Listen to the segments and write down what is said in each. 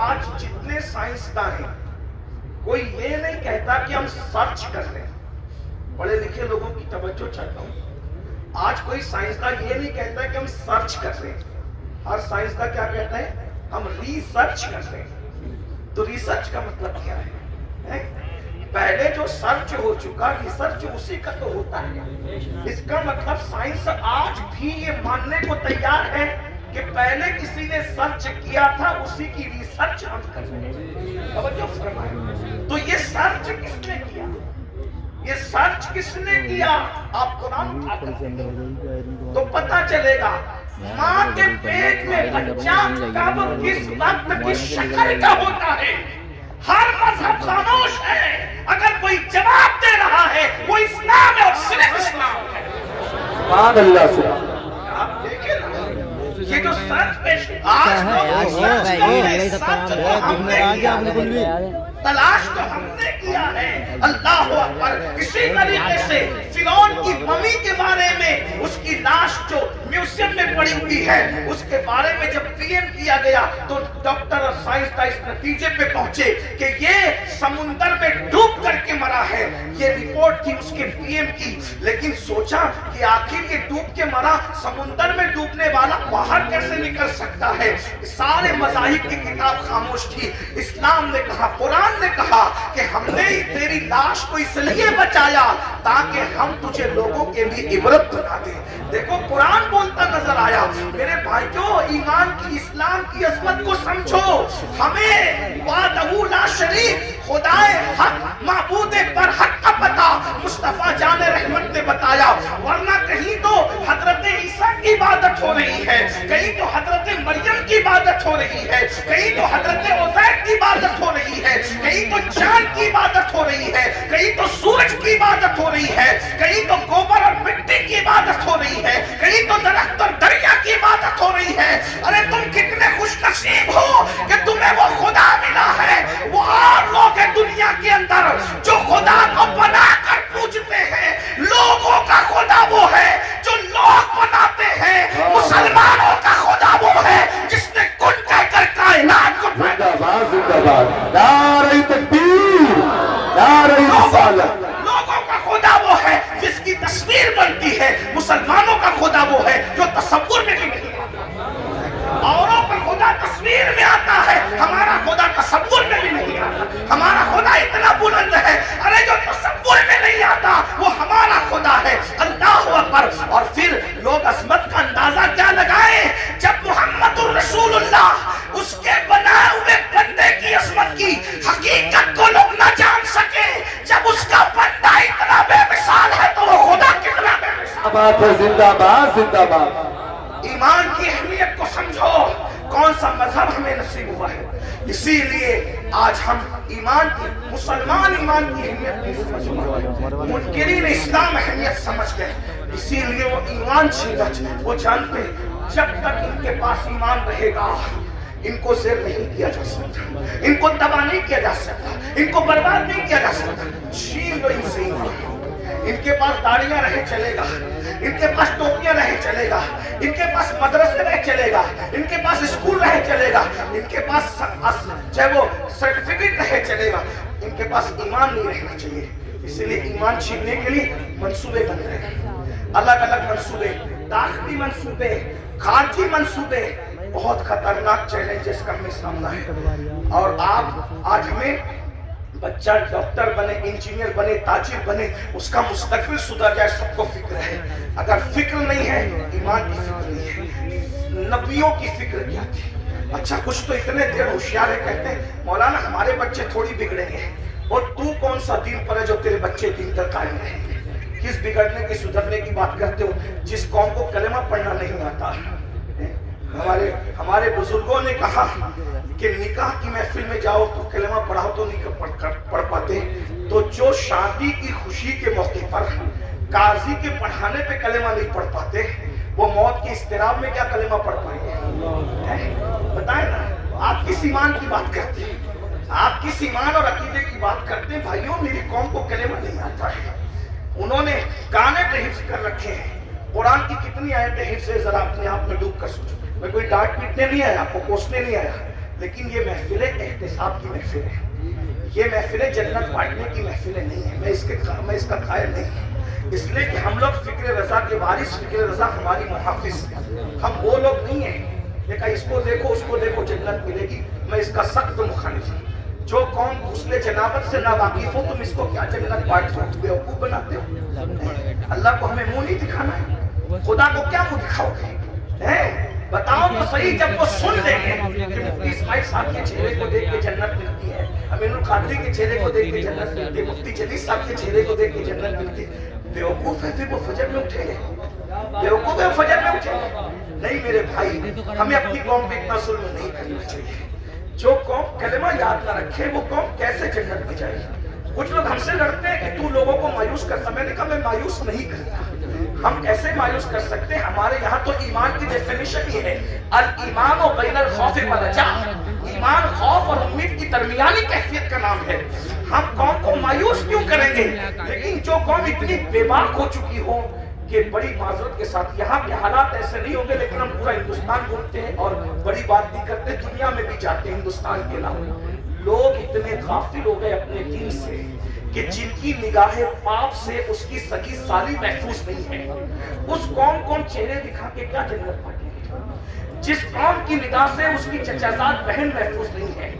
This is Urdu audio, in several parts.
آج جتنے سائنسداں ہیں کوئی یہ نہیں کہتا کہ ہم سرچ کر رہے ہیں. پڑھے لکھے لوگوں کی توجہ چاہتا ہوں. آج کوئی سائنسداں یہ نہیں کہتا کہ ہم سرچ کر رہے ہیں. ہر سائنسداں کیا کہتا ہے؟ ہم ریسرچ کر رہے ہیں. تو ریسرچ کا مطلب کیا ہے؟ پہلے جو سرچ ہو چکا ریسرچ اسی کا تو ہوتا ہے. اس کا مطلب سائنس آج بھی یہ ماننے کو تیار ہے کہ پہلے کسی نے سرچ کیا تھا اسی کی ریسرچ ہم کر رہے ہیں. توجہ فرمائیں. تو یہ سرچ کس نے کیا؟ یہ سرچ کس نے کیا؟ آپ قرآن اٹھا کر تو پتہ چلے گا. ماں کے پیٹ میں بچہ کب کس وقت کس شکل کا ہوتا ہے ہر مذہب خاموش ہے. اگر کوئی جواب دے رہا ہے وہ اسلام ہے اور صرف اسلام ہے. سبحان اللہ سے آپ دیکھیں نا یہ جو سچ پیش تلاش تو ہم نے کیا ہے. اللہ اکبر. اسی طریقے سے فرعون کی ممی کے بارے میں اس کی لاش جو میوزیم میں پڑی ہوئی ہے اس کے بارے میں جب پی ایم کیا گیا تو ڈاکٹر اور سائنسداں اس نتیجے پہ پہنچے کہ یہ سمندر میں ڈوب کر کے مرا ہے. یہ رپورٹ تھی اس کے پی ایم کی. لیکن سوچا کہ آخر یہ ڈوب کے مرا سمندر میں ڈوبنے والا باہر کیسے نکل سکتا ہے؟ سارے مذاہب کی کتاب خاموش تھی. اسلام نے کہا قرآن نے کہا کہ ہم نے تیری لاش کو اس لیے بچایا تاکہ ہم تجھے لوگوں کے لیے عبرت بنا دیں. دیکھو قرآن بولتا نظر آیا. میرے بھائیوں ایمان کی اسلام کی عظمت کو سمجھو. ہمیں وحدہ لا شریک خدائے حق معبود پر حق کا پتہ مصطفیٰ جان رحمت نے بتایا. ورنہ کہیں تو حضرت عیسیٰ کی عبادت ہو رہی ہے, کہیں تو حضرت مریم کی عبادت ہو رہی ہے, کہیں تو حضرت عزیر کی عبادت ہو رہی ہے, کہیں تو چاند کی عبادت ہو رہی ہے, کہیں تو سورج کی عبادت ہو رہی ہے, کہیں تو گوبر اور مٹی کی عبادت ہو رہی ہے, کہیں تو درخت اور دریا کی عبادت ہو رہی ہے. ارے تم کتنے خوش نصیب ہو کہ تمہیں وہ خدا ملا ہے. وہ اور لوگ ہیں دنیا کے اندر جو خدا کو بنا کر پوجتے ہیں. لوگوں کا خدا وہ ہے جو لوگ بناتے ہیں. مسلمانوں کا خدا وہ ہے جس نے کن کہہ کر کائنات کو زندہ باد زندہ باد. نعرہ تکبیر نعرہ رسالت. لوگوں کا خدا وہ ہے جس کی تصویر بنتی ہے. مسلمانوں کا خدا وہ ہے جو تصور میں بھی نہیں آتا. اوروں کا خدا تصویر میں آتا ہے, ہمارا خدا تصور میں بھی نہیں آتا. ہمارا خدا اتنا بلند ہے ارے جو تصور میں نہیں آتا وہ ہمارا خدا ہے. اللہ اکبر. اور پھر لوگ عظمت کا اندازہ کیا لگائیں جب محمد الرسول اللہ اس کے بنائے ہوئے بندے کی عظمت کی حقیقت کو لوگ نہ جان سکے. جب اس کا بندہ اتنا بے مثال ہے تو وہ خدا کتنا بے مثال. زندہ باد زندہ باد. ایمان کی اہمیت کو سمجھو. کون سا مذہب ہمیں نصیب ہوا ہے. اسی لیے آج ہم ایمان کی مسلمان ایمان کی اہمیت نہیں سمجھ, منکرین اسلام اہمیت سمجھ گئے. اسی لیے وہ ایمان چھینچ وہ جانتے جب تک ان کے پاس ایمان رہے گا ان کو زیر نہیں کیا جا سکتا, ان کو تباہ نہیں کیا جا سکتا, ان کو برباد نہیں کیا جا سکتا. چھین لو ان سے ایمان. ان کے پاس داڑیاں رہے چلے گا, ان کے پاس ٹوپیاں رہے چلے گا, ان کے پاس مدرسے رہے چلے گا, ان کے پاس اسکول رہے چلے گا, ان کے پاس چاہے وہ سرٹیفکیٹ رہے چلے گا, ان کے پاس ایمان نہیں رہنا چاہیے. اسی لیے ایمان چھیننے کے لیے منصوبے بن رہے ہیں, الگ الگ منصوبے, داخلی منصوبے, خارجی منصوبے. بہت خطرناک چیلنجز کا ہمیں سامنا ہے. اور آپ آج ہمیں بچہ ڈاکٹر بنے, انجینئر بنے, تاجر بنے, اس کا مستقبل سدھر جائے سب کو فکر ہے. اگر فکر نہیں ہے ایمان کی فکر نہیں ہے. نبیوں کی فکر کیا تھی. اچھا کچھ تو اتنے دیر ہوشیار ہے کہتے ہیں مولانا ہمارے بچے تھوڑی بگڑیں گے, اور تو کون سا دین پر ہے جو تیرے بچے دین پر قائم رہیں گے. کس بگڑنے کی سدھرنے کی بات کرتے ہو جس قوم کو کلمہ پڑھنا نہیں آتا. ہمارے بزرگوں نے کہا کہ نکاح کی محفل میں جاؤ تو کلمہ پڑھاؤ تو نہیں پڑھ پاتے, تو جو شادی کی خوشی کے موقع پر قاضی کے پڑھانے پہ کلمہ نہیں پڑھ پاتے وہ موت کے اضطراب میں کیا کلمہ پڑھ پائیں گے؟ بتائیں نا. آپ کس ایمان کی بات کرتے ہیں, آپ کس ایمان اور عقیدے کی بات کرتے ہیں؟ بھائیوں میری قوم کو کلمہ نہیں آتا ہے. انہوں نے گانے پہ حفظ کر رکھے ہیں. قرآن کی کتنی آیتیں حفظ ہے ذرا اپنے آپ میں ڈوب کر سوچو. میں کوئی ڈانٹ پیٹنے نہیں آیا, آپ کو کوسنے نہیں آیا, لیکن یہ محفلیں احتساب کی محفل ہے، یہ محفلیں جنت بانٹنے کی محفلیں نہیں ہیں، میں اس کا قائل نہیں ہوں، اس لیے کہ ہم لوگ فکر رضا کے وارث، فکر رضا ہماری محافظ، ہم وہ لوگ نہیں ہیں کہ اس کو دیکھو اس کو دیکھو جنت ملے گی، میں اس کا سخت مخالف ہوں۔ جو قوم غسل جنابت سے ناواقف ہو تم اس کو کیا جنت بانٹتے ہو، بیوقوف بناتے ہو؟ اللہ کو ہمیں منہ نہیں دکھانا ہے، خدا کو کیا منہ دکھاؤ گے؟ بتاؤ تو صحیح، جب وہ سن لیں گے کہ مفتی اسماعیل صاحب کے چہرے کو دیکھ کے جنت ملتی ہے، امین القادری کے چہرے کو دیکھ کے جنت ملتی ہے، مفتی جلیل صاحب کے چہرے کو دیکھ کے جنت ملتی ہے، بیوقوف ہے پھر وہ فجر میں اٹھے گے، بیوقوف ہے فجر میں اٹھے گے؟ نہیں میرے بھائی، ہمیں اپنی قوم پہ اتنا ظلم نہیں کرنا چاہیے۔ جو قوم کلمہ یاد نہ رکھے وہ قوم کیسے جنت میں جائے گی؟ کچھ لوگ ہم سے لڑتے ہیں کہ تو لوگوں کو مایوس کرتا، میں نے کہا میں مایوس نہیں کرتا، ہم کیسے مایوس کر سکتے ہیں؟ ہمارے یہاں تو ایمان کی ڈیفینیشن ہی ہے الایمان و بین الخوف والرجاء، ایمان خوف اور امید کی درمیانی کیفیت کا نام ہے۔ ہم قوم کو مایوس کیوں کریں گے؟ لیکن جو قوم اتنی بے باک ہو چکی ہو کہ بڑی معذرت کے ساتھ یہاں کے حالات ایسے نہیں ہوں گے، لیکن ہم پورا ہندوستان گھومتے ہیں اور بڑی بات نہیں کرتے، دنیا میں بھی جاتے ہیں ہندوستان کے علاوہ، لوگ اتنے غافل ہو گئے اپنے دین سے کہ جن کی نگاہ پاپ سے اس کی سگی سالی محفوظ نہیں ہے، اس قوم کو چہرے دکھا کے کیا جنت بانٹیں گے؟ جس قوم کی نگاہ سے اس کی چچازاد بہن محفوظ نہیں ہے،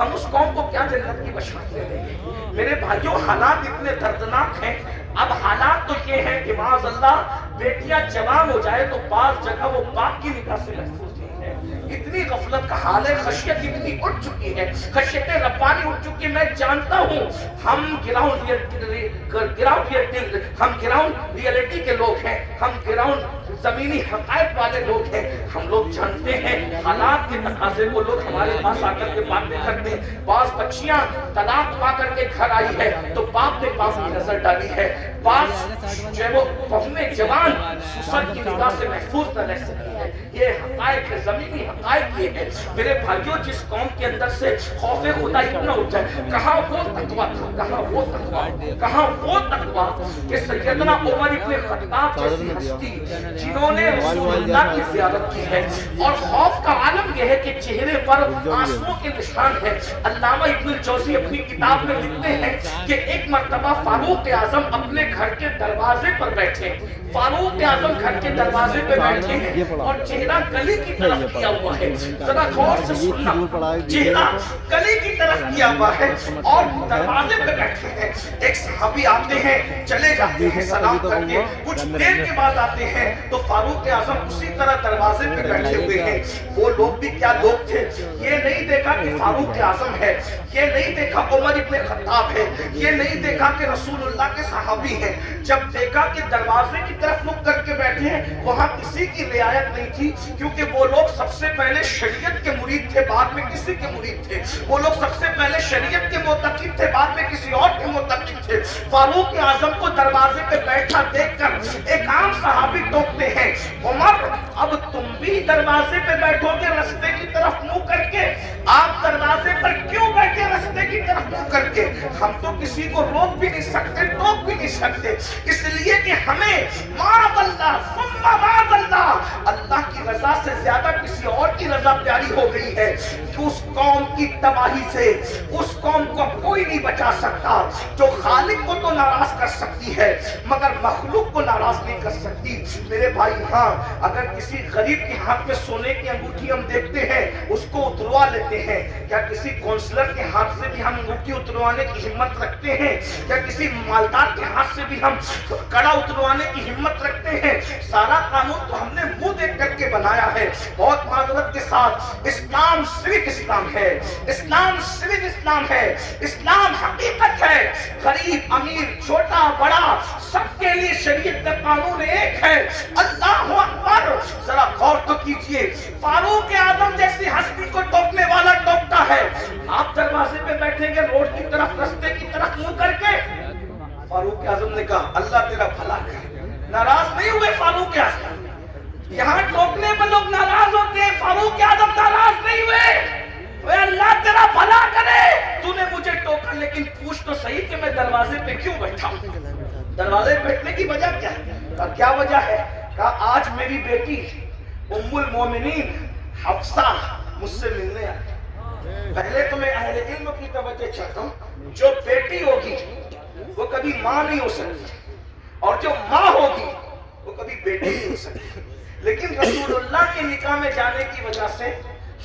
ہم اس قوم کو کیا جنت کی بشارت دیں گے؟ میرے بھائیوں، حالات اتنے دردناک ہیں۔ اب حالات تو یہ ہے کہ معاذ اللہ بیٹیاں جوان ہو جائے تو بعض جگہ وہ باپ کی نگاہ سے محفوظ نہیں ہے، اتنی غفلت کا حال ہے، خشیت اتنی اٹھ چکی ہے، خشیت ربانی اٹھ چکی ہے۔ میں جانتا ہوں ہم گراؤنڈ ریئلٹی کے لوگ ہیں، ہم گراؤنڈ زمینی حقائق والے لوگ ہیں، ہم لوگ جانتے ہیں حالات کے تقاضے کو، لوگ ہمارے پاس آ کر کے باتیں کرتے ہیں۔ بعض بچیاں طلاق پا کر کے گھر آئی ہے تو باپ نے باپ کی نظر ڈالی ہے، بعض جو ہے وہ بہنیں جوان سسر کی نگاہ سے محفوظ نہ رہ سکی ہے۔ یہ حقائق ہے، زمینی حقائق یہ ہے۔ میرے بھائیوں، جس قوم کے اندر سے خوف خدا اتنا اٹھا ہے، کہاں وہ تقویٰ تھا، کہاں وہ تقویٰ، کہاں وہ تقویٰ کہ سیدنا عمر ابن خطاب جیسی ہستی جنہوں نے رسول اللہ کی زیارت کی ہے، اور خوف کا عالم یہ ہے کہ چہرے پر آنسوؤں کے نشان ہے۔ علامہ ابن الجوزی اپنی کتاب میں لکھتے ہیں کہ ایک مرتبہ فاروق اعظم اپنے گھر کے دروازے پر بیٹھے، فاروق اعظم گھر کے دروازے پہ بیٹھے ہیں اور چہرہ گلی کی طرف کیا ہوا ہے، ذرا غور سے سننا، چہرہ گلی کی طرف کیا ہوا ہے اور دروازے پہ بیٹھے ہیں۔ ایک صحابی آتے ہیں، چلے جاتے ہیں سلام کر کے، کچھ دیر کے بعد آتے ہیں تو فاروق اعظم اسی طرح دروازے پہ بیٹھے ہوئے ہیں۔ وہ لوگ بھی کیا لوگ تھے، یہ نہیں دیکھا کہ فاروق اعظم ہے، یہ نہیں دیکھا عمر ابن خطاب ہے، یہ نہیں دیکھا کہ رسول اللہ کے صحابی ہیں۔ جب دیکھا کہ دروازے کی طرف رک کر کے بیٹھے ہیں، وہاں کسی کی رعایت نہیں تھی، کیونکہ وہ لوگ سب سے پہلے شریعت کے مرید تھے، بعد میں کسی کے مرید تھے۔ وہ لوگ سب سے پہلے شریعت کے معتقد تھے، بعد میں کسی اور کے معتقد تھے۔ فاروق اعظم کو دروازے پہ بیٹھا دیکھ کر ایک عام صحابی ٹوکتے ہیں، عمر اب تم بھی دروازے پہ بیٹھو گے رستے کی طرف منہ کر کے؟ آپ دروازے پر کیوں بیٹھے رستے کی طرف منہ کر کے؟ ہم تو کسی کو روک بھی نہیں سکتے، ٹوک بھی نہیں سکتے، اس لیے کہ ہمیں معاذ اللہ ثم معاذ اللہ اللہ کی رضا سے زیادہ کسی اور کی رضا پیاری ہو گئی ہے کہ اس قوم کی تباہی سے اس قوم کو کوئی نہیں بچا سکتا، جو خالق کو تو ناراض کر سکتی ہے مگر مخلوق کو ناراض نہیں کر سکتی۔ میرے بھائی، ہاں اگر کسی غریب کے ہاتھ میں سونے کی انگوٹھی ہم دیکھتے ہیں، اس کو اتروا لیتے ہیں، کیا کسی کونسلر کے ہاتھ سے بھی ہم انگوٹھی اتروانے کی ہمت رکھتے ہیں؟ کیا کسی مالدار کے ہاتھ سے بھی ہم کڑا اتروانے کی ہمت رکھتے ہیں؟ سارا قانون تو ہم نے منہ دیکھ کر کے بنایا ہے۔ بہت معذرت کے ساتھ، اسلام صرف اسلام ہے، اسلام صرف اسلام ہے، اسلام حقیقت ہے۔ غریب امیر چھوٹا بڑا سب کے لیے شریعت کا قانون ایک ہے۔ اللہ اکبر، ذرا غور تو کیجئے، فاروق اعظم جیسی ہستی کو ٹوکنے والا ٹوکتا ہے، آپ دروازے پہ بیٹھیں گے روڈ کی طرف رستے کی طرف منہ کر کے؟ فاروق اعظم نے کہا اللہ تیرا بھلا کرے۔ ناراض نہیں ہوئے فاروق اعظم، یہاں ٹوکنے پہ لوگ ناراض ہوتے ہیں، فاروق اعظم ناراض نہیں ہوئے۔ اے اللہ تیرا بھلا کرے، تو نے مجھے ٹوکا لیکن پوچھ تو صحیح کہ میں دروازے پہ کیوں بیٹھا ہوں؟ دروازے پہ بیٹھنے کی وجہ کیا ہے؟ کہا کیا وجہ ہے؟ کہا آج میری بیٹی ام المومنین حفصہ مجھ سے ملنے آئی، پہلے تو میں اہل علم کی توجہ چاہتا ہوں، جو بیٹی ہوگی وہ کبھی ماں نہیں ہو سکتی، اور جو ماں ہوگی وہ کبھی بیٹی نہیں ہو سکتی. لیکن رسول اللہ کے نکاح میں جانے کی وجہ سے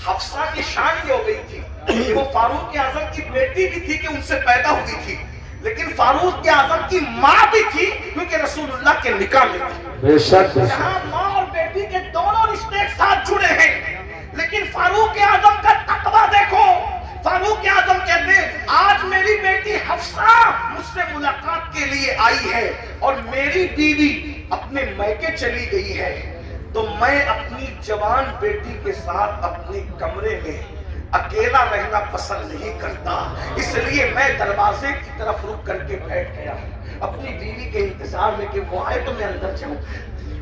حفصہ کی شان یہ ہو گئی تھی کہ وہ فاروق اعظم کی بیٹی بھی تھی کہ ان سے پیدا ہوئی تھی، لیکن فاروق اعظم کی ماں بھی تھی کیونکہ رسول اللہ کے نکاح میں تھی. بے شک جہاں ماں اور بیٹی کے دونوں رشتے ایک ساتھ جڑے ہیں، لیکن فاروق اعظم کا تقویٰ دیکھو. فاروق اعظم کہتے ہیں آج میری بیٹی حفصہ مجھ سے ملاقات کے لیے آئی ہے اور میری بیوی اپنے میکے چلی گئی ہے، تو میں اپنی جوان بیٹی کے ساتھ اپنے کمرے میں اکیلا رہنا پسند نہیں کرتا، اس لیے میں دروازے کی طرف رک کر کے بیٹھ گیا اپنی بیوی کے انتظار میں کہ وہ آئے تو میں اندر جاؤں.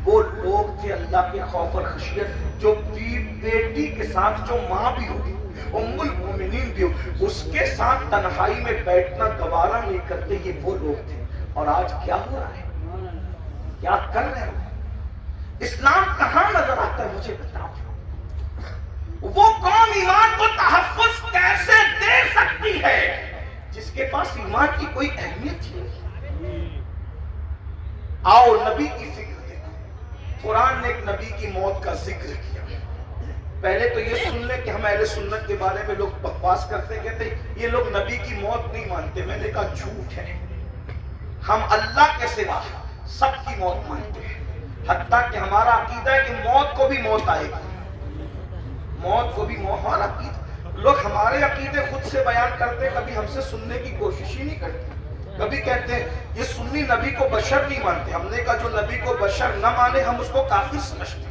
وہ لوگ تھے اللہ کے خوف اور خشیت جو بیٹی کے ساتھ، جو ماں بھی ہوگی ام المومنین بھی ہو، اس کے ساتھ تنہائی میں بیٹھنا گوارا نہیں کرتے. یہ وہ لوگ تھے. اور آج کیا ہو رہا ہے؟ کیا کر رہے ہو؟ اسلام کہاں نظر آتا ہے مجھے بتاؤ. وہ قوم ایمان کو تحفظ کیسے دے سکتی ہے جس کے پاس ایمان کی کوئی اہمیت ہی نہیں؟ آؤ نبی کی فکر دیکھو. قرآن نے ایک نبی کی موت کا ذکر کیا. پہلے تو یہ سن لیں کہ ہم اہل سنت کے بارے میں لوگ بکواس کرتے کہتے یہ لوگ نبی کی موت نہیں مانتے. میں نے کہا جھوٹ ہے. ہم اللہ کے سوا سب کی موت مانتے ہیں، حتیٰ کہ ہمارا عقیدہ ہے کہ موت کو بھی موت آئے گی. موت کو بھی موت. ہمارا عقیدہ، لوگ ہمارے عقیدے خود سے بیان کرتے، کبھی ہم سے سننے کی کوشش ہی نہیں کرتے. کبھی کہتے ہیں یہ سنی نبی کو بشر نہیں مانتے. ہم نے کہا جو نبی کو بشر نہ مانے ہم اس کو کافر سمجھتے ہیں.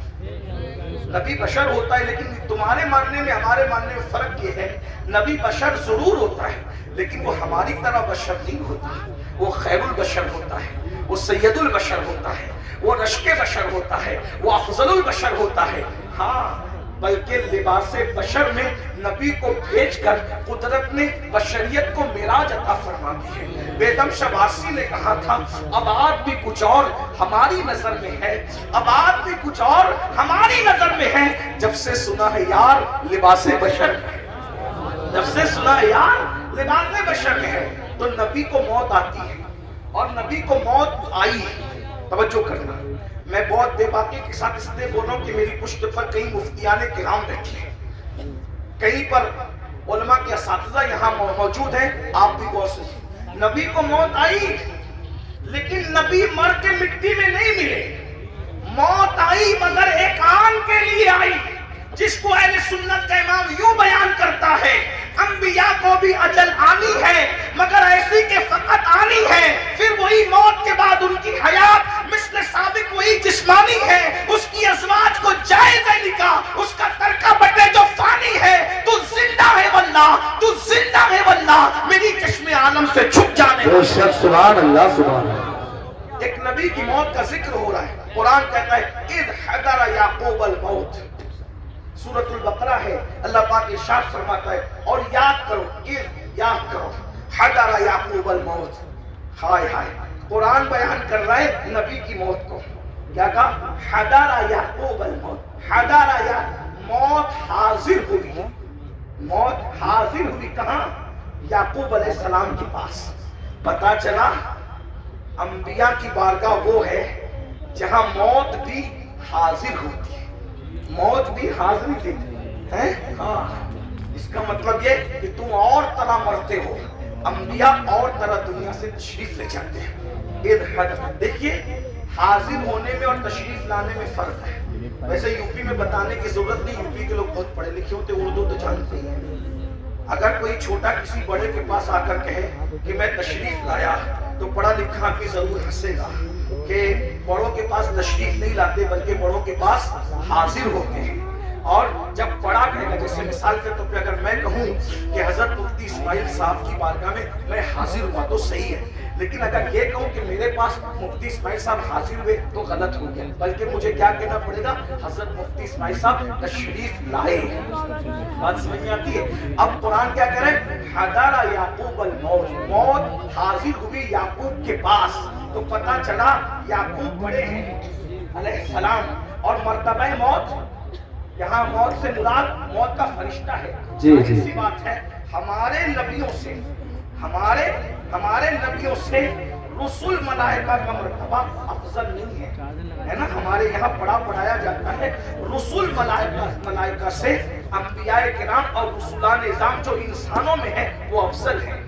نبی بشر ہوتا ہے، لیکن تمہارے ماننے میں ہمارے ماننے میں فرق یہ ہے، نبی بشر ضرور ہوتا ہے لیکن وہ ہماری طرح بشر نہیں ہوتا. وہ خیر البشر ہوتا ہے، وہ سید البشر ہوتا ہے، وہ رشک بشر ہوتا ہے، وہ افضل البشر ہوتا ہے. ہاں، بلکہ لباس بشر میں نبی کو بھیج کر قدرت نے بشریت کو معراج عطا فرما دی ہے. بیدم شباسی نے کہا تھا ابعاد بھی کچھ اور ہماری نظر میں ہے، ابعاد بھی کچھ اور ہماری نظر میں ہے، جب سے سنا ہے یار لباس بشر میں، جب سے سنا ہے یار لباس بشر میں ہے. تو نبی کو موت آتی ہے اور نبی کو موت آئی. توجہ کرنا، میں بہت بے باکی کے ساتھ اس لیے بول رہا ہوں کہ میری پشت پر کئی مفتیان کرام بیٹھے ہیں، کہیں پر علماء کے اساتذہ یہاں موجود ہیں. آپ بھی غور سے، نبی کو موت آئی لیکن نبی مر کے مٹی میں نہیں ملے. موت آئی مگر ایک آن کے لیے آئی، جس کو اہل سنت کا امام یوں بیان کرتا ہے انبیاء کو بھی اجل آنی ہے مگر ایسی کہ فقط آنی ہے. پھر وہی موت کے بعد ان کی حیات مثل سابق وہی جسمانی ہے. اس کی ازواج کو جائز ہے نکاح، اس کا ترکہ بٹے جو فانی ہے. تو زندہ ہے واللہ، تو زندہ ہے واللہ، میری چشم عالم سے چھپ جانے. سبحان اللہ سبحان اللہ. ایک نبی کی موت کا ذکر ہو رہا ہے. قرآن کہتا ہے اذ حضر یعقوب الموت، سورۃ البقرہ ہے. اللہ پاک ارشاد فرماتا ہے اور یاد کرو، یاد کرو حضر یعقوب الموت. ہائے ہائے، قرآن بیان کر رہا ہے نبی کی موت کو. کیا کہا؟ حضر یعقوب الموت. حضر یا موت حاضر ہوئی، موت حاضر ہوئی کہاں؟ یعقوب علیہ السلام کے پاس. پتا چلا انبیاء کی بارگاہ وہ ہے جہاں موت بھی حاضر ہوتی ہے، موت بھی حاضری دیتی ہے. ہاں، اس کا مطلب یہ کہ تم اور طرح مرتے ہو، انبیاء اور طرح دنیا سے تشریف لے جاتے ہیں. دیکھیے حاضر ہونے میں اور تشریف لانے میں فرق ہے. ویسے یوپی میں بتانے کی ضرورت نہیں، یوپی کے لوگ بہت پڑھے لکھے ہوتے، اردو تو جانتے ہیں. اگر کوئی چھوٹا کسی بڑے کے پاس آ کر کہے کہ میں تشریف لایا تو پڑھا لکھا بھی ضرور ہنسے گا کہ بڑوں کے پاس تشریف نہیں لاتے بلکہ بڑوں کے پاس حاضر ہوتے ہیں. اور جب پڑھا کہے گا، جیسے مثال کے طور پہ اگر میں کہوں کہ حضرت مفتی اسماعیل صاحب کی بارگاہ میں حاضر ہوا تو صحیح ہے، لیکن اگر یہ کہوں کہ میرے پاس مفتی اسماعیل صاحب حاضر ہوئے تو غلط ہو گیا. بلکہ مجھے کیا کہنا پڑے گا؟ حضرت مفتی اسماعیل صاحب تشریف لائے. بات سمجھ میں آتی ہے؟ اب قرآن کیا کہہ رہے ہیں؟ حضر یعقوب الموت، موت حاضر ہوئی یعقوب کے پاس. تو پتہ چلا یعقوب بڑے ہیں علیہ السلام، اور مرتبہ موت، یہاں موت سے مراد موت کا فرشتہ ہے. جی جی ایسی بات ہے ہمارے نبیوں سے رسول ملائکہ کا مرتبہ افضل نہیں ہے نا. ہمارے یہاں پڑھایا جاتا ہے رسول ملائکہ سے انبیاء کرام اور رسولان اعظام جو انسانوں میں ہیں وہ افضل ہیں.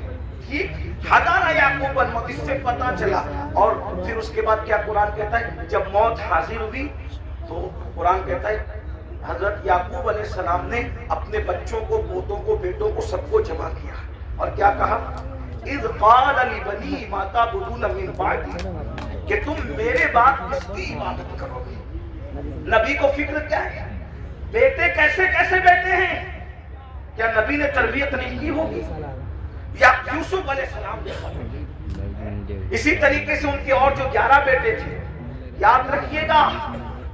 ٹھیک. حضرت یعقوب الموت اس سے پتا چلا. اور پھر اس کے بعد کیا قرآن کہتا ہے جب موت حاضر ہوئی تو قرآن کہتا ہے حضرت یعقوب علیہ السلام نے اپنے بچوں کو, پوتوں کو, بیٹوں کو, سب کو جمع کیا اور کیا کہا اذ قال لبنی ما تعبدون من بعدی کہ تم میرے بعد کس کی عبادت کرو گے. نبی کو فکر کیا ہے بیٹے کیسے بیٹے ہیں, کیا نبی نے تربیت نہیں کی ہوگی یا یوسف علیہ السلام نے. اسی طریقے سے ان کے اور جو 11 بیٹے تھے یاد رکھیے گا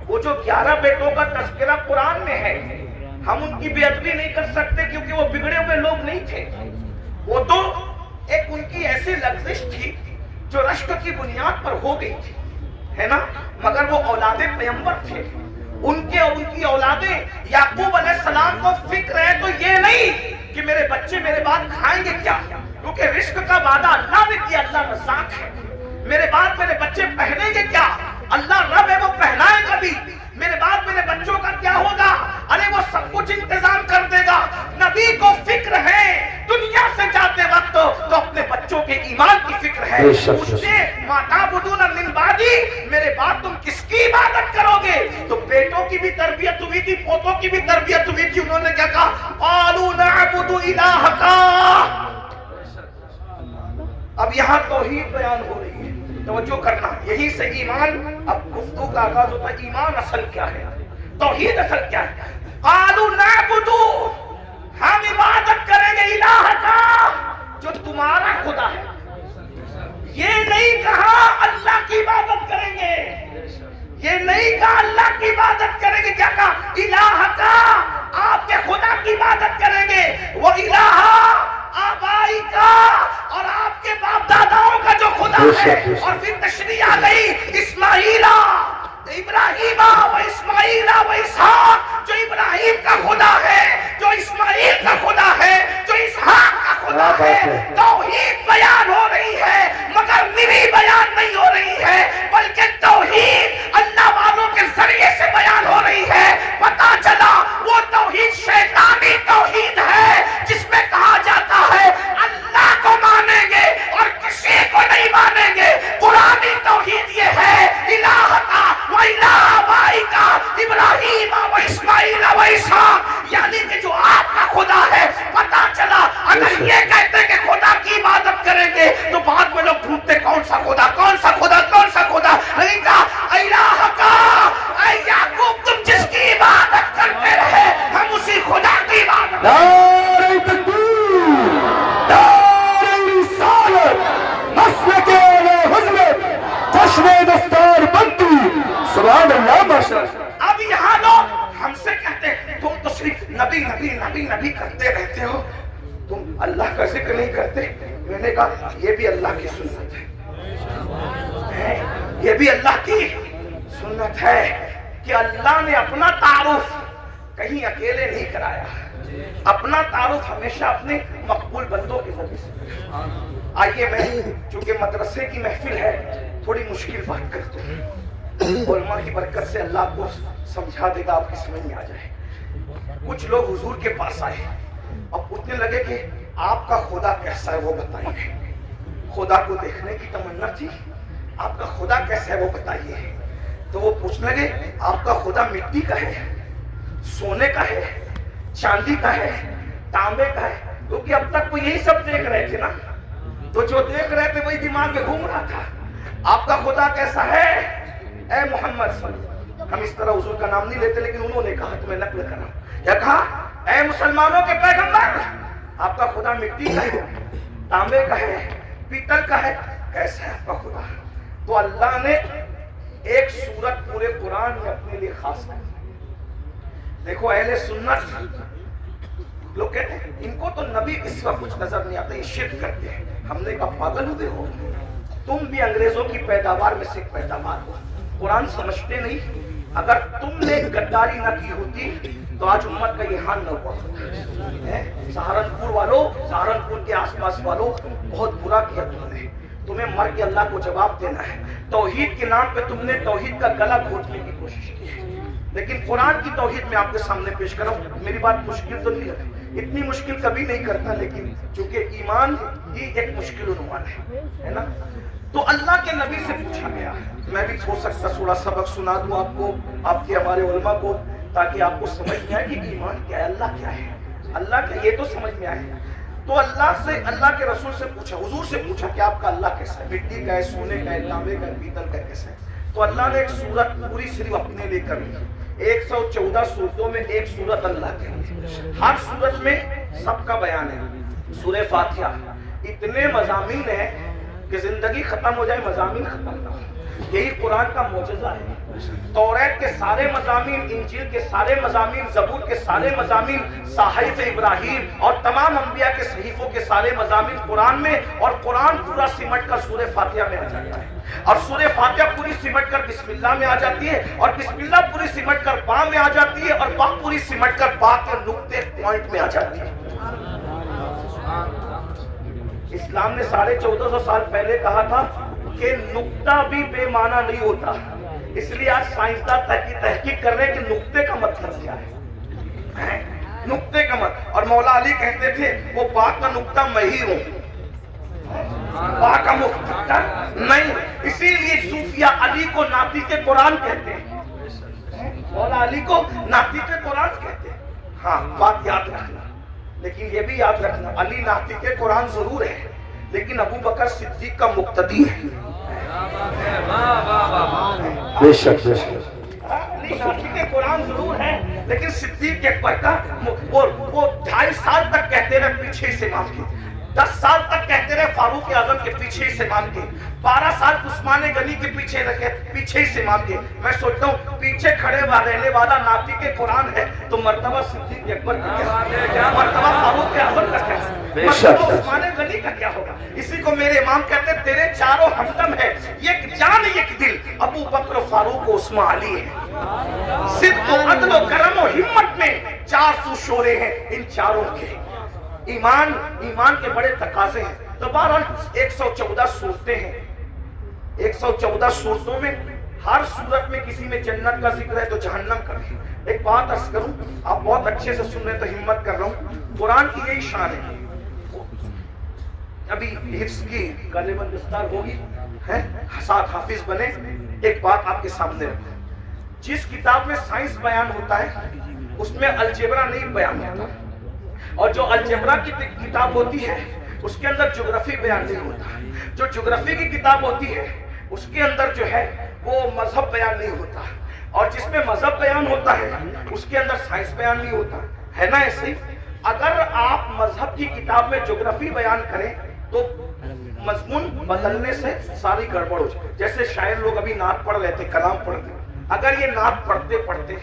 وہ جو 11 بیٹوں کا تذکرہ قرآن میں ہے ہم ان کی بے ادبی نہیں کر سکتے کیونکہ وہ بگڑے ہوئے لوگ نہیں تھے. وہ تو ایک ان کی ایسی لغزش تھی جو رشک کی بنیاد پر ہو گئی تھی ہے نا, مگر وہ اولاد پیغمبر تھے. ان کی اولادیں یعقوب علیہ السلام کو فکر ہے تو یہ نہیں کہ میرے بچے میرے بعد کھائیں گے کیا, کیونکہ رزق کا وعدہ اللہ نے کیا, اللہ رزاق ہے. میرے بعد میرے بچے پہنیں گے کیا, اللہ رب ہے وہ پہنائے گا بھی. میرے بعد میرے بچوں کا کیا ہوگا, ارے وہ سب کچھ انتظام کر دے گا. نبی کو فکر ہے دنیا سے جاتے وقت تو اپنے بچوں کے ایمان کی فکر ہے. اس نے ما تعبدون من بعدی میرے بعد تم کس کی عبادت کرو گے. تو بیٹوں کی بھی تربیت ہوئی تھی, پوتوں کی بھی تربیت ہوئی تھی. انہوں نے کیا کہا قالوا نعبد الہک. اب یہاں توحید بیان ہو رہی ہے, توجہ کرنا. یہی سے ایمان, اب گفتگو کا آغاز ہوتا ہے ایمان اصل کیا ہے, توحید اصل کیا ہے. قالوا نعبد ہم عبادت کریں گے الہ کا جو تمہارا خدا ہے. یہ نہیں کہا اللہ کی عبادت کریں گے, یہ نہیں کہا اللہ کی عبادت کریں گے. کیا کہا الہ کا آپ کے خدا کی عبادت کریں گے. وہ الہ آبائی کا اور آپ کے باپ داداؤں کا جو خدا ہے. اور پھر تشریح آ گئی اسماعیلہ ابراہیم و اسماعیل و اسحاق, جو ابراہیم کا خدا ہے, جو اسماعیل کا خدا ہے, جو اسحاق کا خدا ہے. توحید بیان ہو رہی ہے مگر میری بیان نہیں ہو رہی ہے بلکہ توحید اللہ والوں کے ذریعے سے بیان ہو رہی ہے. پتا چلا وہ توحید شیطانی توحید ہے جس میں کہا جاتا ہے اللہ کو مانیں گے اور کسی کو نہیں مانیں گے. قرآنی توحید یہ ہے الہ کا و الہ آبائی کا ابراہیم و اسماعیل و اسحاق, یعنی کہ جو آپ کا خدا ہے. پتا چلا اگر یہ کہتے کہ خدا کی عبادت کریں گے تو بعد میں لوگ ڈھونڈتے کون سا خدا, کون سا خدا, کون سا خدا. نہیں کہا الہ کا اے یعقوب تم جس کی عبادت کرتے رہے ہم اسی خدا کی عبادت. نعرہ تکبیر, نعرہ رسالت, مسلک اہل حضرت, جشن دستار بندی. سبحان اللہ ماشاءاللہ. اب یہاں لوگ ہم سے کہتے ہیں تم تو صرف نبی نبی نبی نبی کرتے رہتے ہو, تم اللہ کا ذکر نہیں کرتے. میں نے کہا یہ بھی اللہ کی سنت ہے, یہ بھی اللہ کی سنت ہے کہ اللہ نے اپنا تعارف کہیں اکیلے نہیں کرایا, اپنا تعارف ہمیشہ اپنے مقبول بندوں کے ذریعے سے. آئیے میں چونکہ مدرسے کی محفل ہے تھوڑی مشکل بات کرتا ہوں, علماء کی برکت سے اللہ کو سمجھا دے گا, آپ کی سمجھ میں آ جائے. کچھ لوگ حضور کے پاس آئے اور پوچھنے لگے کہ آپ کا خدا کیسا ہے وہ بتائیے. خدا کو دیکھنے کی تمنا تھی, آپ کا خدا کیسا ہے وہ بتائیے. تو وہ پوچھنے لگے آپ کا خدا مٹی کا ہے, سونے کا ہے, چاندی کا ہے, تانبے کا ہے, کیونکہ اب تک وہ یہی سب دیکھ رہے تھے نا, تو جو دیکھ رہے تھے وہی دماغ میں گھوم رہا تھا. آپ کا خدا کیسا ہے اے محمد صلی اللہ علیہ وسلم. ہم اس طرح حضور کا نام نہیں لیتے لیکن انہوں نے کہا تو میں نقل کرا. کیا کہا اے مسلمانوں کے پیغمبر آپ کا خدا مٹی کا ہے, تانبے کا ہے, پیتل کا ہے, کیسا ہے آپ کا خدا. تو اللہ نے ایک سورت پورے قرآن میں اپنے لیے خاص کر. دیکھو اہل سنت لوگ کہتے ہیں ان کو تو نبی اس وقت کچھ نظر نہیں آتا, یہ شرک کرتے ہیں. ہم نے کہا پاگل ہوتے ہو, تم بھی انگریزوں کی پیداوار میں سے پیداوار ہو, قرآن سمجھتے نہیں. اگر تم نے غداری نہ کی ہوتی تو آج امت کا یہ حال نہ ہوا ہے۔ سہارنپور والوں، سہارنپور کے آس پاس والوں، بہت برا کیا تم نے، تمہیں مر کے اللہ کو جواب دینا ہے۔ توحید کے نام پہ تم نے توحید کا گلا گھونٹنے کی کوشش کی ہے، لیکن قرآن کی توحید میں آپ کے سامنے پیش کر رہا ہوں۔ میری بات مشکل تو نہیں ہے، اتنی مشکل کبھی نہیں کرتا، لیکن چونکہ ایمان ہی ایک مشکل عنوان ہے نا۔ تو اللہ کے نبی سے پوچھا گیا، میں بھی ہو سکتا تھوڑا سبق سنا دوں آپ کو، آپ کے ہمارے علماء کو، تاکہ آپ کو سمجھ میں آئے کہ ایمان کیا ہے، اللہ کیا ہے، اللہ کا یہ تو سمجھ میں آئے۔ تو اللہ کے رسول سے پوچھا، حضور سے پوچھا کہ آپ کا اللہ کیسا ہے، مٹی کا ہے، سونے کا ہے، تانبے کا ہے، پیتل کا کیسا ہے؟ تو اللہ نے ایک سورت پوری صرف اپنے لے کر لی، 114 سورتوں میں ایک سورت اللہ کی، ہر سورت میں سب کا بیان ہے۔ سورہ فاتحہ اتنے مضامین ہیں کہ زندگی ختم ہو جائے مضامین ختم نہ ہو، یہی قرآن کا معجزہ ہے۔ توریت کے سارے مضامین، انجیل کے سارے مضامین، زبور کے سارے مضامین، صحائف ابراہیم اور تمام انبیاء کے صحیفوں کے سارے مضامین قرآن میں، اور قرآن پورا سمٹ کر سورہ فاتحہ میں آ جاتا ہے، اور سورہ فاتحہ پوری سمٹ کر بسم اللہ میں آ جاتی ہے، اور بسم اللہ پوری سمٹ کر با میں آ جاتی ہے، اور با پوری سمٹ کر با کے نقطے پوائنٹ میں آ جاتی ہے۔ اسلام نے 1450 سال پہلے کہا تھا کہ نقطہ بھی بے معنی نہیں ہوتا، اس لیے آج سائنسدان تحقیق کر رہے ہیں کہ نقطے کا مطلب کیا ہے، نقطے کا مطلب۔ اور مولا علی کہتے تھے وہ با کا نقطہ میں ہی ہوں، با کا نقطہ نہیں، اسی لیے صوفیہ علی کو ناطق قرآن کہتے ہیں، مولا علی کو ناطق قرآن کہتے ہیں۔ ہاں بات یاد رکھنا، لیکن یہ بھی یاد رکھنا علی ناطق قرآن ضرور ہے، لیکن ابو بکر صدیق کا مقتدی ہے۔ بے شک بے شک، علی ناطق قرآن ضرور ہے، لیکن صدیق اکبر کا وہ 2.5 سال تک کہتے رہے پیچھے سے امام کے، 10 سال تک کہتے رہے فاروق اعظم کے پیچھے سے امام کے، 12 سال عثمان غنی کے پیچھے رکھے پیچھے سے امام کے۔ میں سوچتا ہوں پیچھے کھڑے رہنے والا ناطق قرآن ہے تو مرتبہ صدیق اکبر کا کیا، مرتبہ فاروق اعظم کا کیا، مرتبہ عثمان غنی کا کیا ہوگا؟ اسی کو میرے امام کہتے ہیں تیرے چاروں ہمدم ہے، ایک جان ایک دل، ابو بکر فاروق و عثمان علی ہے۔ صدق و عدل و کرم و ہمت میں 400 شعرے ہیں ان چاروں کے۔ ایمان کے بڑے تقاضے ہیں۔ تو بہرحال 114 صورتیں ہیں، 114 صورتوں میں ہر صورت میں کسی میں جنت کا ذکر ہے تو جہنم کا بھی۔ ایک بات عرض کروں، آپ بہت اچھے سے سن رہے تو ہمت کر رہا ہوں، قرآن کی یہی شان ہے۔ ابھی حفظ کی غالباً دستار ہوگی، ساتھ حافظ بنے۔ ایک بات آپ کے سامنے رکھوں، جس کتاب میں سائنس بیان ہوتا ہے اس میں الجبرا نہیں بیان ہوتا، اور جو الجبرا کی کتاب ہوتی ہے اس کے اندر جغرافی بیان نہیں ہوتا، جو جغرافی کی کتاب ہوتی ہے اس کے اندر جو ہے وہ مذہب بیان نہیں ہوتا، اور جس میں مذہب بیان ہوتا ہے اس کے اندر سائنس بیان نہیں ہوتا، ہے نا ایسے؟ اگر آپ مذہب کی کتاب میں جغرافی بیان کریں تو مضمون بدلنے سے ساری گڑبڑ ہو جائے۔ جیسے شاعر لوگ ابھی نعت پڑھ رہے تھے، کلام پڑھ رہے تھے، اگر یہ نعت پڑھتے پڑھتے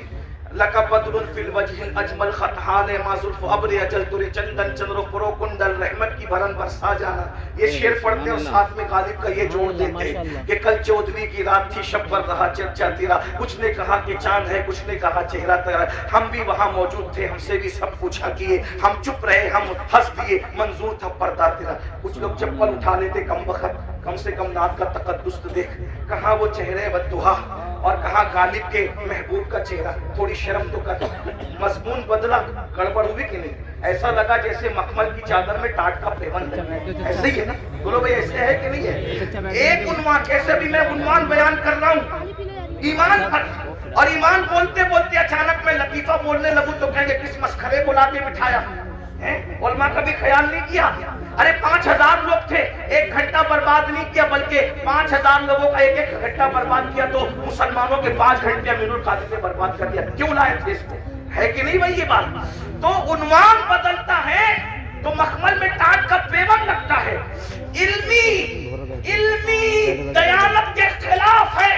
لَكَ بَدْرٌ فِي الْوَجْهِ الْأَجْمَلْ خَطْحَانِ مَا زُلْفُ أَبْرِ أَجَلْ تُرِ چندن چندر پرو کنڈل رحمت کی بھرن برسا جانا، یہ شعر پڑھتے اور ساتھ میں غالب کا یہ جوڑ دیتے کہ کل 14ویں کی رات تھی، شب پر رہا چرچا تیرا، کچھ نے کہا کہ چاند ہے، کچھ نے کہا چہرہ تیرا، ہم بھی وہاں موجود تھے، ہم سے بھی سب پوچھا کیے، ہم چپ رہے، ہم ہنس دیے، منظور تھا پردہ تیرا۔ کچھ لوگ چپل اٹھا لیتے کم وقت، کم سے کم نعت کا تقدس دیکھ، کہاں وہ چہرے بددعا اور کہاں غالب کے محبوب کا چہرہ، تھوڑی شرم تو کر۔ مضمون بدلا، گڑبڑ ہوئی کہ نہیں؟ ایسا لگا جیسے مخمل کی چادر میں ٹاٹ کا پیوند ہے، ایسے ہی ہے نا؟ بولو بھائی ایسے ہے کہ نہیں ہے؟ ایک عنوان، کیسے بھی میں عنوان بیان کر رہا ہوں ایمان پر، اور ایمان بولتے بولتے اچانک میں لطیفہ بولنے لگوں تو کہیں گے کس مسخرے کو لا کے بٹھایا، علماء کا بھی خیال نہیں کیا۔ ارے 5000 لوگ تھے، 1 گھنٹہ برباد نہیں کیا، بلکہ 5000 لوگوں کا 1 گھنٹہ برباد کیا، تو مسلمانوں کے 5 گھنٹے امین القادری نے برباد کر دیا۔ کیوں لائے تھے اس کو؟ ہے کہ نہیں بھائی یہ بات؟ تو عنوان بدلتا ہے تو مخمل میں ٹاٹ کا پیوند لگتا ہے۔ علمی دیانت کے خلاف ہے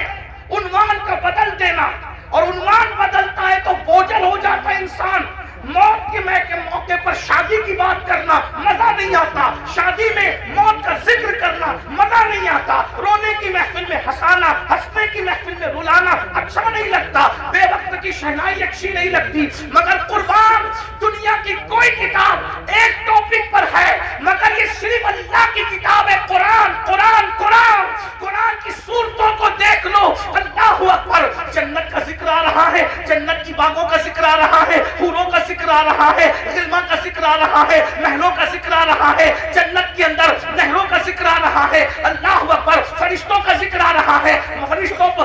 عنوان کا بدل دینا، اور عنوان بدلتا ہے تو بوجھل ہو جاتا ہے انسان۔ موت کے موقع پر شادی کی بات کرنا مزہ نہیں آتا، شادی میں موت کا ذکر کرنا مزہ نہیں آتا، رونے کی محفل میں ہنسانا، ہنسنے کی محفل میں رلانا اچھا نہیں لگتا، بے وقت کی شہنائی اچھی نہیں لگتی، مگر قربان دنیا کی کوئی کتاب ایک ٹاپک پر ہے مگر یہ صرف اللہ کی کتاب ہے، قرآن قرآن قرآن قرآن کی صورتوں کو دیکھ لو، اللہ اکبر، جنت کا ذکر آ رہا ہے، جنت کی باغوں کا ذکر آ رہا ہے، حوروں کا ذکر آ رہا ہے، غلما کا ذکر آ رہا ہے، محلوں کا ذکر آ رہا ہے، جنت کے اندر نہروں کا ذکر آ رہا ہے، اللہ اکبر، فرشتوں کا ذکر آ رہا ہے، فرشتوں کو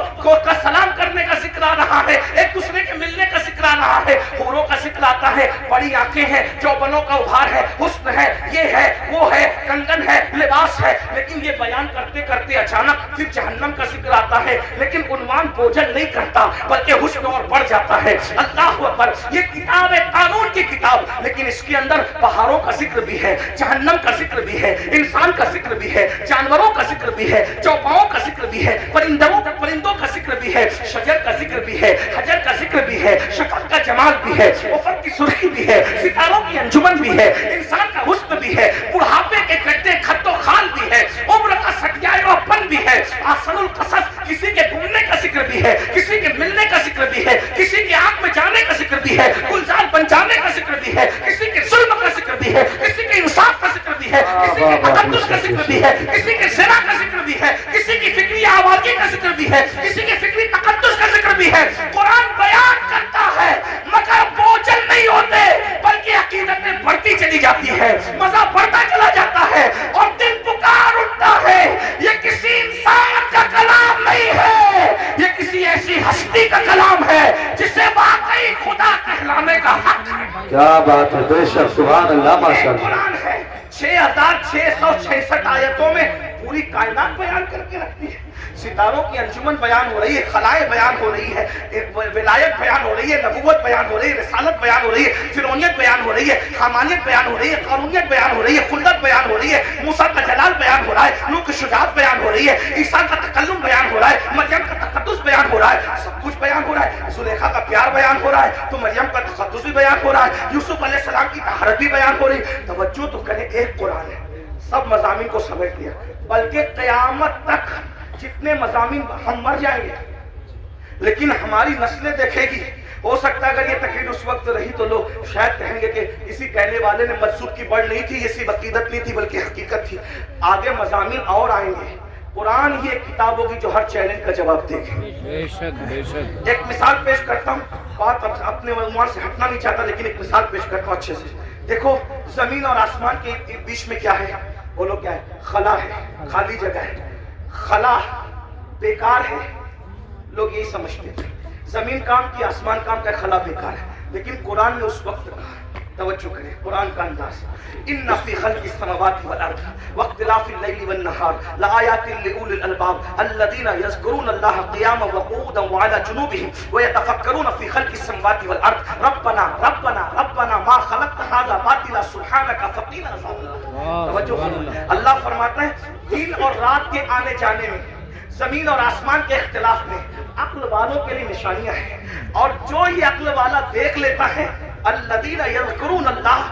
سلام کرنے کا ذکر آ رہا ہے، ایک دوسرے کے ملنے کا ذکر آ رہا ہے، حوروں کا ذکر آتا ہے، بڑی آنکھیں ہیں، چوبنوں کا ابھار ہے، حسن ہے، یہ ہے وہ ہے، کنگن ہے، لباس ہے، لیکن یہ بیان کرتے کرتے اچانک پھر جہنم کا ذکر آتا ہے، لیکن عنوان بوجھل نہیں کرتا بلکہ حسن اور بڑھ جاتا ہے، اللہ اکبر، یہ کتاب ہے قانون کی کتاب، لیکن اس کے اندر پہاڑوں کا ذکر بھی ہے، جہنم کا ذکر بھی ہے، انسان کا ذکر بھی ہے، جانوروں کا ذکر بھی ہے، چوپاؤں کا ذکر بھی ہے، پرندوں کا ذکر بھی ہے، شجر کا ذکر بھی ہے، حجر کا ذکر بھی ہے، شفق کا جمال بھی ہے، افق کی سرخی بھی ہے، ستاروں کی انجمن بھی ہے، انسان کا حسن بھی ہے، بڑھاپے کے گڈھے خط و خال بھی ہے، عمر کا سٹیائی پن بھی ہے، احسن القصص، کسی کے گھومنے کا ذکر بھی ہے، کسی کے ملنے کا ذکر بھی ہے، کسی کے آنکھ میں جانے کا ذکر بھی ہے، گلزار بن جانے کا ذکر بھی ہے، کسی کے ظلم کا ذکر بھی ہے، کسی کے انصاف کا ذکر بھی ہے، کسی کے تقدس کا ذکر بھی ہے، کسی کے زنا کا ذکر بھی ہے، کسی کی فکری آوازی کا ذکر بھی ہے، کسی کے فکری تقدس کا ذکر بھی ہے، قرآن بیان کرتا ہے مگر بوجھل نہیں ہوتے بلکہ عقیدتیں بڑھتی چلی جاتی ہے، مزہ بڑھتا چلا جاتا ہے اور دل پکار اٹھتا ہے، یہ کسی انسان کا کلام نہیں ہے، یہ کسی ایسی ہستی کا کلام ہے جسے واقعی خدا کہلانے کا حق ہے۔ کیا بات ہے، بے شک، سبحان اللہ، ماشاء اللہ۔ قرآن ہے 6666 آیتوں میں پوری کائنات بیان کر کے رکھتی ہے، ستاروں کی انجمن بیان ہو رہی ہے، خلائے بیان ہو رہی ہے، ولایت بیان ہو رہی ہے، نبوت بیان ہو رہی ہے، رسالت بیان ہو رہی ہے، فرعونیت بیان ہو رہی ہے، حمانیت بیان ہو رہی ہے، قارونیت بیان ہو رہی ہے، خلت بیان ہو رہی ہے، موسیٰ کا جلال بیان ہو رہا ہے، نوح کی شجاعت بیان ہو رہی ہے، عیسیٰ کا تکلم بیان ہو رہا ہے، مریم کا تقدس بیان ہو رہا ہے، سب کچھ بیان ہو رہا ہے، زلیخا کا پیار بیان ہو رہا ہے تو مریم کا تقدس بھی بیان ہو رہا ہے، یوسف علیہ السلام کی طہارت بھی بیان ہو رہی ہے۔ توجہ تو کریں، ایک قرآن ہے، سب مضامین کو سمیٹ لیا، بلکہ قیامت تک جتنے مضامین، ہم مر جائیں گے لیکن ہماری نسلیں دیکھے گی، ہو سکتا ہے اگر یہ تقریر اس وقت رہی تو لوگ شاید کہیں گے کہ کسی کہنے والے نے مسجد کی بڑھ نہیں تھی، یہ صرف عقیدت نہیں تھی بلکہ حقیقت تھی۔ آگے مضامین اور آئیں گے، قرآن یہ کتاب ہوگی جو ہر چیلنج کا جواب دے گی۔ بے شک بے شک۔ ایک مثال پیش کرتا ہوں، بات اپنے عنوان سے ہٹنا نہیں چاہتا لیکن ایک مثال پیش کرتا ہوں اچھے سے۔ دیکھو زمین اور آسمان کے بیچ میں کیا ہے، بولو کیا ہے؟ خلا ہے، خالی جگہ ہے، خلا بیکار ہے، لوگ یہی سمجھتے ہیں، زمین کام کی، آسمان کام کا، خلا بیکار ہے، لیکن قرآن نے اس وقت کہا، توجہ کریں قرآن کا انداز، ان فی خلق السماوات والارض واختلاف اللیل والنہار لآیات لأولی الالباب الذین یذکرون اللہ قیاما وقعودا وعلی جنوبہم ویتفکرون فی خلق السماوات والارض ربنا ربنا ربنا ما خلقت ھذا باطلا سبحانک فقنا عذاب النار۔ توجہ، اللہ فرماتا ہے دن اور رات کے آنے جانے میں، زمین اور آسمان کے اختلاف میں عقل والوں کے لیے نشانیاں ہیں، اور جو یہ عقل والا دیکھ لیتا ہے الذین یذکرون اللہ